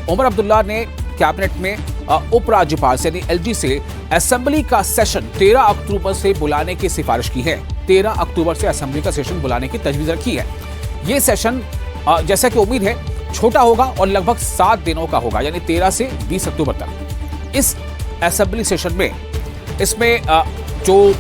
उमर अब्दुल्ला ने कैबिनेट में उपराज्यपाल से यानी एलजी से असेंबली का सेशन 13 अक्टूबर से बुलाने की सिफारिश की है। 13 अक्टूबर से असेंबली का सेशन बुलाने की तजवीज रखी है। ये सेशन जैसा कि उम्मीद है छोटा होगा और लगभग 7 दिनों का होगा, यानी 13 से 20 अक्टूबर तक। इस असेंबली सेशन में इसमें जो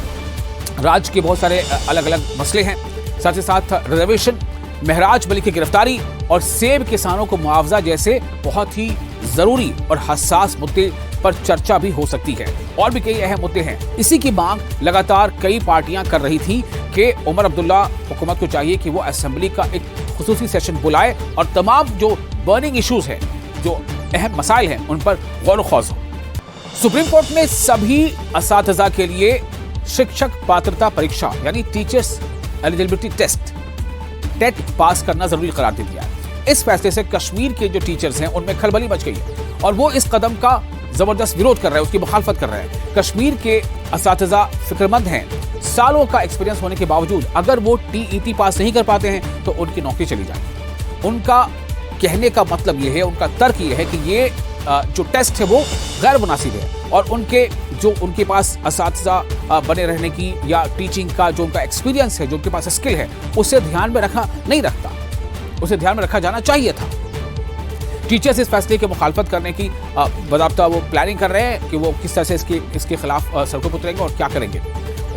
राज्य के बहुत सारे अलग अलग मसले हैं, साथ ही साथ रिजर्वेशन, महराज वली की गिरफ्तारी और सेब किसानों को मुआवजा जैसे बहुत ही जरूरी और हसास मुद्दे पर चर्चा भी हो सकती है। और भी कई अहम मुद्दे हैं। इसी की मांग लगातार कई पार्टियां कर रही थी कि उमर अब्दुल्ला हुकूमत को चाहिए कि वो असेंबली का एक खुसूसी सेशन बुलाए और तमाम जो बर्निंग इश्यूज हैं, जो अहम मसाइल हैं, उन पर गौर खौज हो। सुप्रीम कोर्ट ने सभी असातिज़ा के लिए शिक्षक पात्रता परीक्षा यानी teachers eligibility test TET pass करना जरूरी करार दे दिया है। इस फैसले से कश्मीर के जो टीचर्स हैं उनमें खलबली मच गई है और वो इस कदम का जबरदस्त विरोध कर रहे हैं, उसकी मुखालफत कर रहे हैं। कश्मीर के असातिज़ा फिक्रमंद हैं। सालों का एक्सपीरियंस होने के बावजूद अगर वो टीईटी पास नहीं कर पाते हैं तो उनकी नौकरी चली जाए। उनका कहने का मतलब ये है, उनका तर्क ये है कि ये जो टेस्ट है वो गैर मुनासिब है और उनके पास असातिज़ा बने रहने की या टीचिंग का जो उनका एक्सपीरियंस है, जो उनके पास स्किल है, उसे ध्यान में रखा जाना चाहिए था। टीचर्स इस फैसले की मुखालफत करने की बाकायदा वो प्लानिंग कर रहे हैं कि वो किस तरह से इसके खिलाफ सड़कों पर उतरेंगे और क्या करेंगे।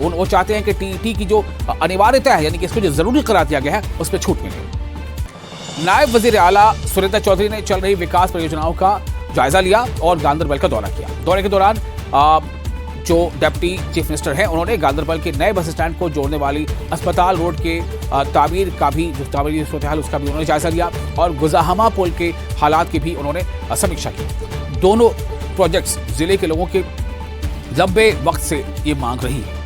वो चाहते हैं कि टीईटी की जो अनिवार्यता है, यानी कि इसको जो जरूरी करार दिया गया है, उस पर छूट मिले। नायब वजीर आला सुरेंद्र चौधरी ने चल रही विकास परियोजनाओं का जायजा लिया और गांदरबल का दौरा किया। दौरे के दौरान जो डिप्टी चीफ मिनिस्टर हैं, उन्होंने गांदरबल के नए बस स्टैंड को जोड़ने वाली अस्पताल रोड के तामीरी सूरत हाल उसका भी उन्होंने जायजा लिया और गुजाहमा पुल के हालात की भी उन्होंने समीक्षा की। दोनों प्रोजेक्ट्स जिले के लोगों के लंबे वक्त से ये मांग रही है।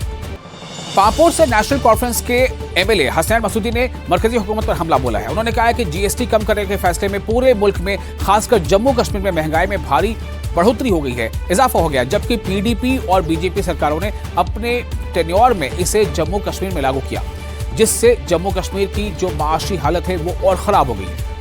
पापोर से नेशनल कॉन्फ्रेंस के एमएलए हसनैन मसूदी ने मरकजी हुकूमत पर हमला बोला है। उन्होंने कहा है कि जीएसटी कम करने के फैसले में पूरे मुल्क में, खासकर जम्मू कश्मीर में महंगाई में भारी बढ़ोतरी हो गई है, इजाफा हो गया, जबकि पीडीपी और बीजेपी सरकारों ने अपने टेन्योर में इसे जम्मू कश्मीर में लागू किया, जिससे जम्मू कश्मीर की जो माशी हालत है वो और खराब हो गई है।